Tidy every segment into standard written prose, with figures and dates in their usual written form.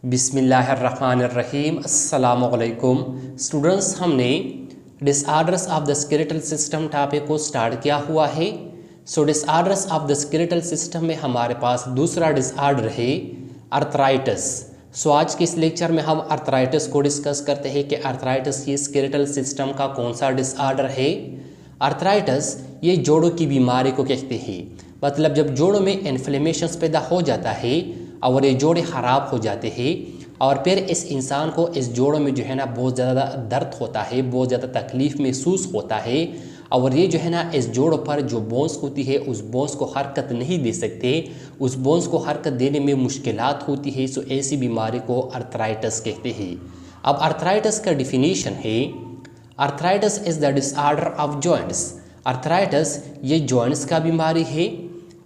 बिस्मिल्लाहिर्रहमानिर्रहीम। अस्सलामुअलैकुम स्टूडेंट्स, हमने disorders of the skeletal system topic को स्टार्ट किया हुआ है। Disorders of the skeletal system में हमारे पास दूसरा डिसऑर्डर है अर्थराइटिस। आज के इस लेक्चर में हम अर्थराइटिस को डिस्कस करते हैं कि अर्थराइटिस ये स्केलेटल सिस्टम का कौन सा डिसऑर्डर है। अर्थराइटिस ये जोड़ों की बीमारी को कहते हैं, मतलब जब जोड़ों में इन्फ्लेमेशन पैदा हो जाता है और ये जोड़े ख़राब हो जाते हैं और फिर इस इंसान को इस जोड़ों में जो है ना बहुत ज़्यादा दर्द होता है, बहुत ज़्यादा तकलीफ़ महसूस होता है और ये जो है ना इस जोड़ों पर जो बोन्स होती है उस बोन्स को हरकत नहीं दे सकते, उस बोन्स को हरकत देने में मुश्किलात होती है। ऐसी बीमारी को अर्थराइटिस कहते हैं। अब अर्थराइटिस का डिफिनीशन है, arthritis is the disorder of joints. Arthritis ये जॉइंट्स का बीमारी है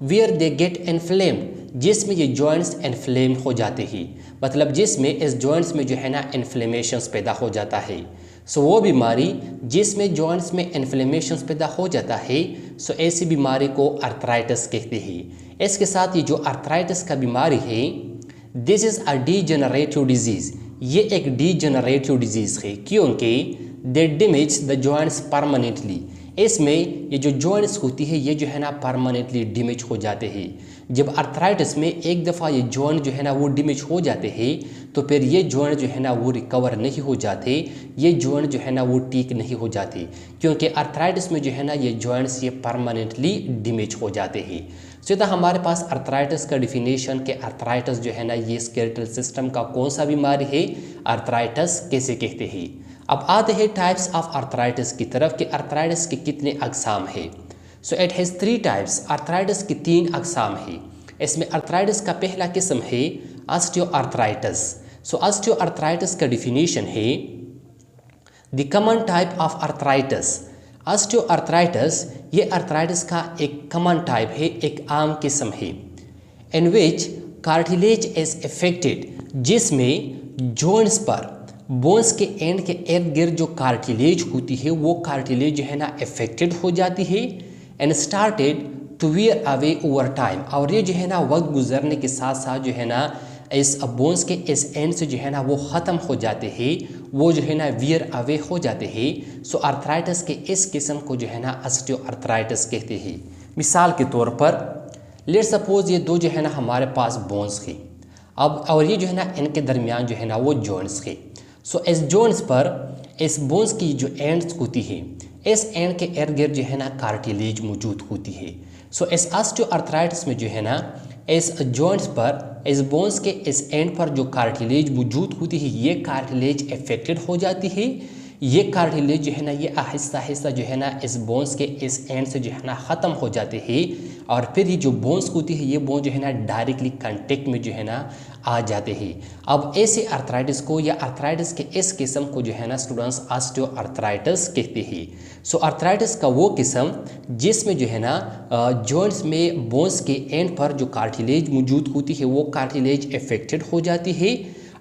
वेयर दे गेट इन्फ्लेम्ड, जिसमें ये जॉइंट्स इन्फ्लेम हो जाते हैं, मतलब जिसमें इस जॉइंट्स में जो है ना इन्फ्लेमेशंस पैदा हो जाता है। वो बीमारी जिसमें जॉइंट्स में इन्फ्लेमेशंस पैदा हो जाता है, ऐसी बीमारी को अर्थराइटिस कहते हैं। इसके साथ ये जो अर्थराइटिस का बीमारी है, this is a degenerative disease, ये एक डीजेनरेटिव डिजीज़ है क्योंकि दे डैमेज द जॉइंट्स परमानेंटली। इसमें ये जो जॉइंट्स होती है ये जो है ना परमानेंटली डैमेज हो जाते हैं। जब अर्थराइटिस में एक दफ़ा ये जॉइंट जो है ना वो डैमेज हो जाते हैं तो फिर ये जॉइंट जो है ना वो रिकवर नहीं हो जाते, ये जॉइंट जो है ना वो ठीक नहीं हो जाते क्योंकि अर्थराइटिस में जो है ना ये जॉइंट्स ये परमानेंटली डैमेज हो जाते हैं। तो हमारे पास अर्थराइटिस का डिफिनेशन के अर्थराइटिस जो है ना ये स्केलेटल सिस्टम का कौन सा बीमारी है, अर्थराइटिस कैसे कहते हैं। अब आते हैं टाइप्स ऑफ अर्थराइटिस की तरफ कि अर्थराइटिस के कितने अकसाम है। It has 3 types. अर्थराइटिस की 3 अकसाम है। इसमें अर्थराइटिस का पहला किस्म है ऑस्टियोआर्थराइटिस। ऑस्टियोआर्थराइटिस का डिफिनीशन है the common type of arthritis. Osteoarthritis ये अर्थराइटिस का एक कॉमन टाइप है, एक आम किस्म है, इन विच कार्टिलेज इज अफेक्टेड, जिसमें जॉइंट्स पर बोन्स के एंड के इर्द गिर्द जो कार्टिलेज होती है वो कार्टिलेज जो है ना अफेक्टेड हो जाती है and started to wear away over time, और ये जो है ना वक्त गुजरने के साथ साथ जो है ना इस बोन्स के इस एंड से जो है ना वो ख़त्म हो जाते हैं, वो जो है ना वियर अवे हो जाते हैं। अर्थराइटिस के इस किस्म को जो है ना ऑस्टियोआर्थराइटिस कहते हैं। मिसाल के तौर पर लेट सपोज ये दो जो है ना हमारे पास बोन्स है, अब और ये जो है ना इनके दरमियान जो है ना वो जॉइंट्स है। इस जॉइंट्स पर इस बोन्स की जो एंड्स होती है, इस एंड के इर्द गिर्द जो है ना कार्टिलेज मौजूद होती है। इस ऑस्टियोआर्थराइटिस में जो है ना इस जॉइंट्स पर इस बोन्स के इस एंड पर जो कार्टिलेज मौजूद होती है ये कार्टिलेज अफेक्टेड हो जाती है। ये कार्टिलेज जो है ना ये आहिस्ता आहिस्ता जो है ना इस बोन्स के इस एंड से जो है ना ख़त्म हो जाते हैं और फिर ये जो बोन्स होती है ये बोन जो है ना डायरेक्टली कांटेक्ट में जो है ना आ जाते हैं। अब ऐसे अर्थराइटिस को या अर्थराइटिस के इस किस्म को जो है ना स्टूडेंट्स ऑस्टियोआर्थराइटिस कहते हैं। अर्थराइटिस का वो किस्म जिसमें जो है ना जॉइंट्स में बोन्स के एंड पर जो कार्टिलेज मौजूद होती है वो कार्टिलेज अफेक्टेड हो जाती है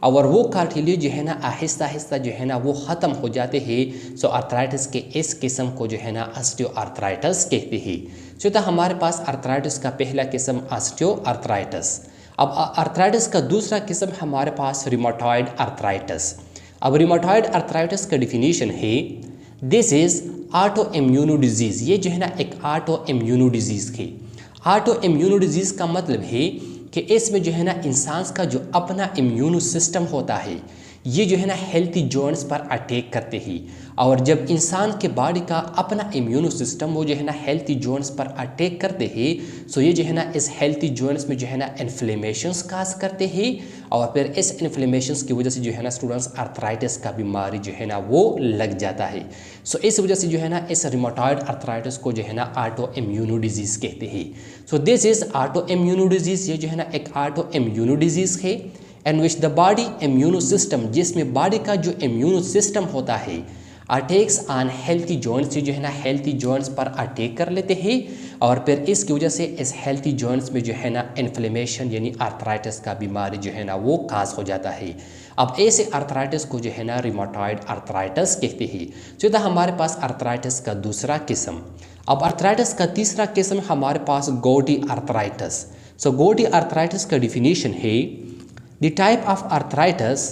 और वो कार्टिलेज जो है ना आहिस्ता आहिस्ता जो है ना वो ख़त्म हो जाते हैं। अर्थराइटिस के इस किस्म को जो है ना ऑस्टियोआर्थराइटिस कहते हैं। तो हमारे पास अर्थराइटिस का पहला किस्म ऑस्टियोआर्थराइटिस। अब अर्थराइटिस का दूसरा किस्म हमारे पास रिमोटॉइड अर्थराइटिस। अब रिमोटॉइड अर्थराइटिस का डिफिनीशन है this is auto immuno disease. ये जो है ना एक ऑटो इम्यूनो डिजीज़ है। ऑटो इम्यूनो डिजीज़ का मतलब है कि इसमें जो है ना इंसान का जो अपना इम्यूनो सिस्टम होता है ये जो है ना हेल्थी जॉइंट्स पर अटैक करते हैं और जब इंसान के बॉडी का अपना इम्यूनो सिस्टम वो जो है ना हेल्थी जॉइंट्स पर अटैक करते हैं ये जो है ना इस हेल्थी जॉइंट्स में जो है ना इन्फ्लेमेशंस काज करते हैं और फिर इस इन्फ्लेमेशंस की वजह से जो है ना स्टूडेंट्स अर्थराइटिस का बीमारी जो है ना वो लग जाता है। इस वजह से जो है ना इस रिमोटॉइड अर्थराइटिस को जो है ना ऑटो इम्यूनो डिजीज़ कहते हैं। This is auto immuno disease. ये जो है ना एक ऑटो इम्यूनो डिजीज़ है and which the body immuno system, जिसमें बॉडी का जो इम्यूनो सिस्टम होता है अटैक्स ऑन हेल्थी जॉइंट्स, जो है ना हेल्थी जॉइंट्स पर अटैक कर लेते हैं और फिर इसकी वजह से इस हेल्थी जॉइंट्स में जो है ना इन्फ्लेमेशन यानी अर्थराइटिस का बीमारी जो है ना वो काज हो जाता है। अब ऐसे अर्थराइटिस को जो है ना रिमोटॉइड अर्थराइटिस कहते हैं। तो हमारे पास अर्थराइटिस का दूसरा किस्म। अब अर्थराइटिस का तीसरा किस्म हमारे पास गॉटी अर्थराइटिस। गॉटी अर्थराइटिस का डिफिनीशन है the type of arthritis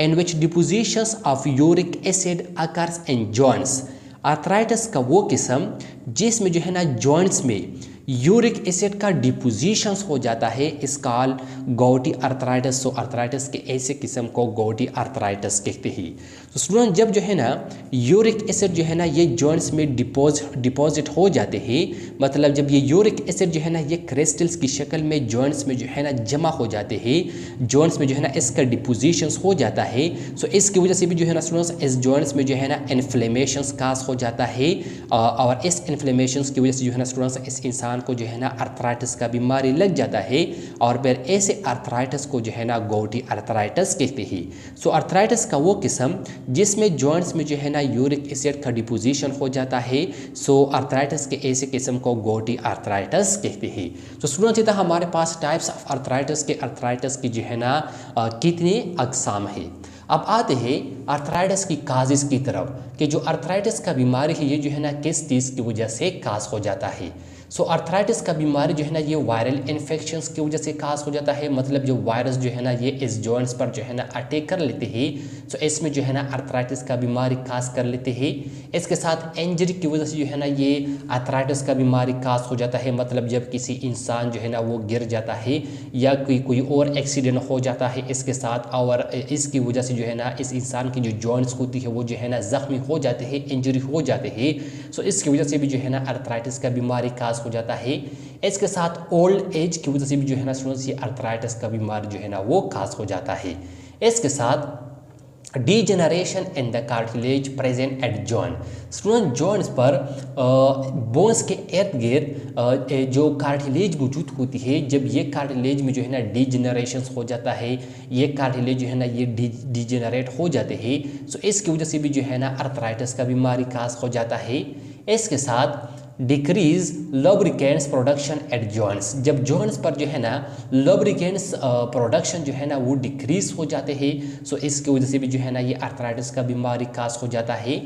in which depositions of uric acid occurs in joints. Arthritis का वो किस्म जिसमें जो है ना जॉइंट्स में यूरिक एसिड का डिपोजिशंस हो जाता है, इस कॉल गॉटी आर्थराइटिस। सो आर्थराइटिस के ऐसे किस्म को गॉटी आर्थराइटिस कहते हैं। तो स्टूडेंट जब जो है ना यूरिक एसिड जो है ना ये जॉइंट्स में डिपॉजिट हो जाते हैं, मतलब जब ये यूरिक एसिड जो है ना ये क्रिस्टल्स की शक्ल में जॉइंट्स में जो है ना जमा हो जाते हैं, जॉइंट्स में जो है ना इसका डिपोजिशंस हो जाता है। सो इसकी वजह से भी जो है ना स्टूडेंट्स इस जॉइंट्स में जो है ना इन्फ्लेमेशंस काज हो जाता है, और इस इन्फ्लेमेशंस की वजह से जो है ना स्टूडेंट्स इस इंसान को जो है ना आर्थराइटिस का बीमारी लग जाता है, और फिर ऐसे आर्थराइटिस को जो है ना गॉटी आर्थराइटिस कहते हैं। सो आर्थराइटिस का वो किस्म जिसमें जॉइंट्स में जो है ना यूरिक एसिड का डिपोजिशन हो जाता है, सो आर्थराइटिस के ऐसे किस्म को गॉटी आर्थराइटिस कहते हैं। तो स्टूडेंट्स इतना हमारे पास टाइप्स ऑफ आर्थराइटिस की जो है ना कितने अकसाम है। अब आते हैं आर्थराइटिस की काजिस की तरफ, कि जो आर्थराइटिस का बीमारी है ये जो है ना किस चीज़ की वजह से काज हो जाता है। सो आर्थराइटिस का बीमारी जो है ना ये वायरल इन्फेक्शंस की वजह से काज हो जाता है, मतलब जो वायरस जो है ना ये इस जॉइंट्स पर जो है ना अटैक कर लेते हैं, सो इसमें जो है ना आर्थराइटिस का बीमारी काज कर लेते हैं। इसके साथ इंजरी की वजह से जो है ना ये आर्थराइटिस का बीमारी काज हो जाता है, मतलब जब किसी इंसान जो है ना वो गिर जाता है या कोई और एक्सीडेंट हो जाता है इसके साथ, और इसकी वजह से जो है ना इस इंसान की जो जॉइंट्स होती है वो जो है ना ज़ख्मी हो जाते हैं, इंजरी हो जाते हैं। सो इसकी वजह से भी जो है ना आर्थराइटिस का बीमारी काज हो जाता है। इसके साथ ओल्ड एज की वजह से भी जो है ना स्टूडेंट्स ये आर्थराइटिस का बीमारी जो है ना वो खास हो जाता है। इसके साथ degeneration in the cartilage present at joint. Student joints पर बोन्स के इर्द गिर्द जो कार्टिलेज मौजूद होती है, जब ये कार्टिलेज में जो है ना डीजेनरेशन हो जाता है, ये कार्टिलेज जो है ना ये डीजेनरेट हो जाते हैं, सो इसकी वजह से भी जो है ना आर्थराइटिस का बीमारी खास हो जाता है। इसके साथ decrease lubricants production at joints. जब जॉइंट्स पर जो है ना लुब्रिकेंट्स प्रोडक्शन जो है ना वो डिक्रीज हो जाते हैं, सो इसकी वजह से भी जो है ना ये आर्थराइटिस का बीमारी काज हो जाता है।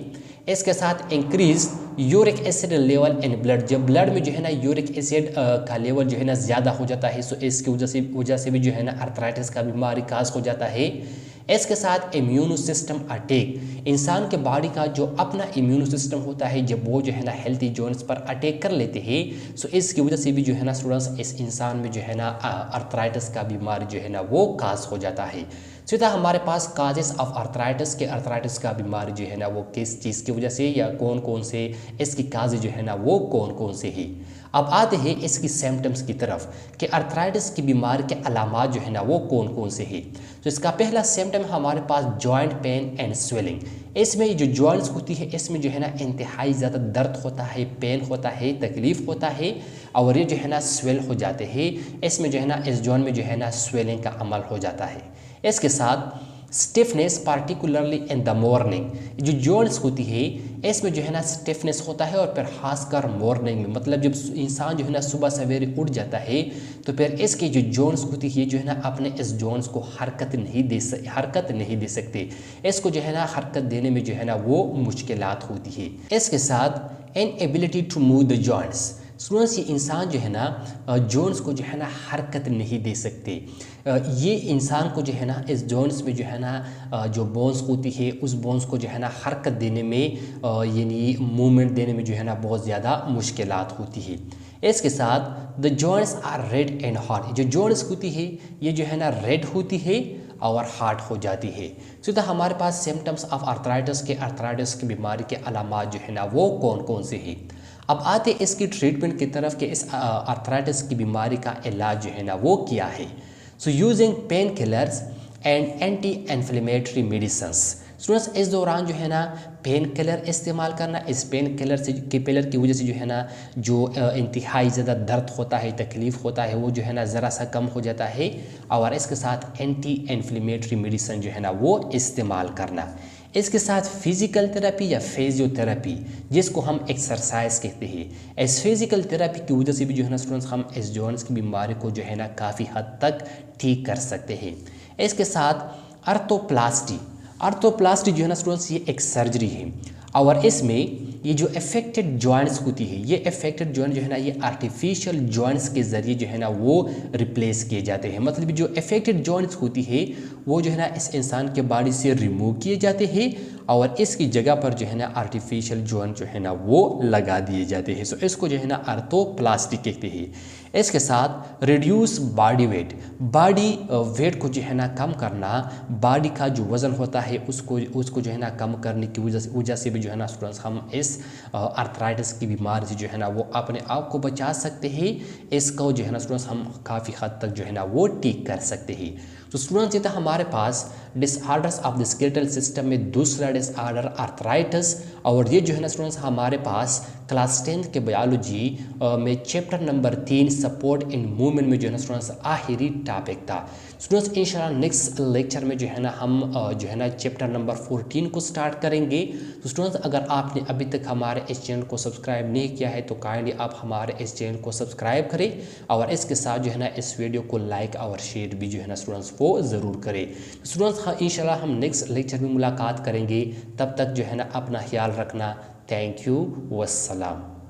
इसके साथ increase uric acid level in blood. जब ब्लड में जो है ना यूरिक एसिड का लेवल जो है ना ज़्यादा हो जाता है, सो इसकी वजह से भी जो है ना आर्थराइटिस का बीमारी काज हो जाता है। इसके साथ इम्यून सिस्टम अटैक। इंसान के बॉडी का जो अपना इम्यून सिस्टम होता है, जब वो जो है ना हेल्थी जॉइंट्स पर अटैक कर लेते हैं, सो इसकी वजह से भी जो है ना स्टूडेंट्स इस इंसान में जो है ना आर्थराइटिस का बीमारी जो है ना वो काज हो जाता है। सीधा हमारे पास काजेस ऑफ आर्थराइटिस के आर्थराइटिस का बीमारी जो है ना वो किस चीज़ की वजह से या कौन कौन से इसकी काजेज जो है ना वो कौन कौन से ही। अब आते हैं इसकी सिम्टम्स की तरफ कि आर्थराइटिस की बीमारी के अलामात जो है ना वो कौन कौन से हैं। तो इसका पहला सिम्टम हमारे पास जॉइंट पेन एंड स्वेलिंग। इसमें जो जॉइंट्स होती है इसमें जो है ना इंतहाई ज़्यादा दर्द होता है, पेन होता है, तकलीफ़ होता है, और ये जो है ना स्वेल हो जाते हैं। इसमें जो है ना इस जॉइंट में जो है ना स्वेलिंग का अमल हो जाता है। इसके साथ stiffness particularly in the morning. जो जॉइंट्स होती है इसमें जो है ना स्टिफनेस होता है, और फिर खासकर मॉर्निंग में, मतलब जब इंसान जो है ना सुबह सवेरे उठ जाता है तो फिर इसकी जो जॉइंट्स होती है जो है ना अपने इस जॉइंट्स को हरकत नहीं दे सकते। इसको जो है ना हरकत देने में जो है ना वो मुश्किलात होती है। इसके साथ inability to move the joints. Students ये इंसान जो है ना जॉइंट्स को जो है ना हरकत नहीं दे सकते। ये इंसान को जो है ना इस जॉइंट्स में जो है ना जो बोन्स होती है उस बोन्स को जो है ना हरकत देने में यानी मूवमेंट देने में जो है ना बहुत ज़्यादा मुश्किलात होती है। इसके साथ the joints are red and hot. जो जॉइंट्स होती है ये जो है ना रेड होती है और हार्ड हो जाती है। सीधा हमारे पास सिम्टम्स ऑफ आर्थराइटिस की बीमारी के अलामात जो है ना वो कौन कौन से हैं। अब आते इसकी ट्रीटमेंट की तरफ कि इस आर्थराइटिस की बीमारी का इलाज जो है ना वो क्या है। So using pain killers and anti inflammatory medicines. Students इस दौरान जो है ना पेन किलर इस्तेमाल करना, इस पेन किलर की वजह से जो है ना जो इंतहाई ज़्यादा दर्द होता है, तकलीफ़ होता है, वो जो है ना ज़रा सा कम हो जाता है, और इसके साथ एंटी इन्फ्लेमेटरी मेडिसिन जो है ना वो इस्तेमाल करना। इसके साथ फिज़िकल थेरेपी या फिजियोथेरेपी जिसको हम एक्सरसाइज कहते हैं, इस फिज़िकल थेरेपी की वजह से भी जो है ना स्टूडेंट्स हम इस जॉइंट्स की बीमारी को जो है ना काफ़ी हद तक ठीक कर सकते हैं। इसके साथ आर्थोप्लास्टी जो है ना स्टूडेंट्स ये एक सर्जरी है, और इसमें ये जो अफेक्टेड जॉइंट्स होती है, ये अफेक्टेड जॉइंट जो है ना ये आर्टिफिशियल जॉइंट्स के ज़रिए जो है ना वो रिप्लेस किए जाते हैं। मतलब जो अफेक्टेड जॉइंट्स होती है वो जो है ना इस इंसान के बॉडी से रिमूव किए जाते हैं और इसकी जगह पर जो है ना आर्टिफिशियल जॉइंट जो है ना वो लगा दिए जाते हैं। सो इसको जो है ना आर्थोप्लास्टी कहते हैं। इसके साथ reduce body weight, body weight को जो है ना कम करना, बॉडी का जो वज़न होता है उसको जो है ना कम करने की वजह से भी जो है ना स्टूडेंट्स हम इस आर्थराइटिस की बीमारी से जो है ना वो अपने आप को बचा सकते हैं। इसको जो है ना स्टूडेंट्स हम काफ़ी हद तक जो है ना वो ठीक कर सकते हैं। तो स्टूडेंट्स ये था हमारे पास disorders of the skeletal system में दूसरा डिसऑर्डर आर्थराइटिस। और ये जो है ना स्टूडेंट्स हमारे पास क्लास 10th के बायोलॉजी में chapter number 3 support in movement में जो है ना स्टूडेंट्स आखिरी टॉपिक था। स्टूडेंट्स इंशाल्लाह नेक्स्ट लेक्चर में जो है ना हम जो है ना चैप्टर नंबर 14 को स्टार्ट करेंगे। तो स्टूडेंट्स अगर आपने अभी तक हमारे इस चैनल को सब्सक्राइब नहीं किया है तो काइंडली आप हमारे इस चैनल को सब्सक्राइब करें और इसके साथ जो है ना इस वीडियो को लाइक और शेयर भी जो है ना स्टूडेंट्स वो ज़रूर करें। स्टूडेंट्स हाँ इंशाल्लाह हम नेक्स्ट लेक्चर में मुलाकात करेंगे। तब तक जो है ना अपना ख्याल रखना। Thank you, वस्सलाम।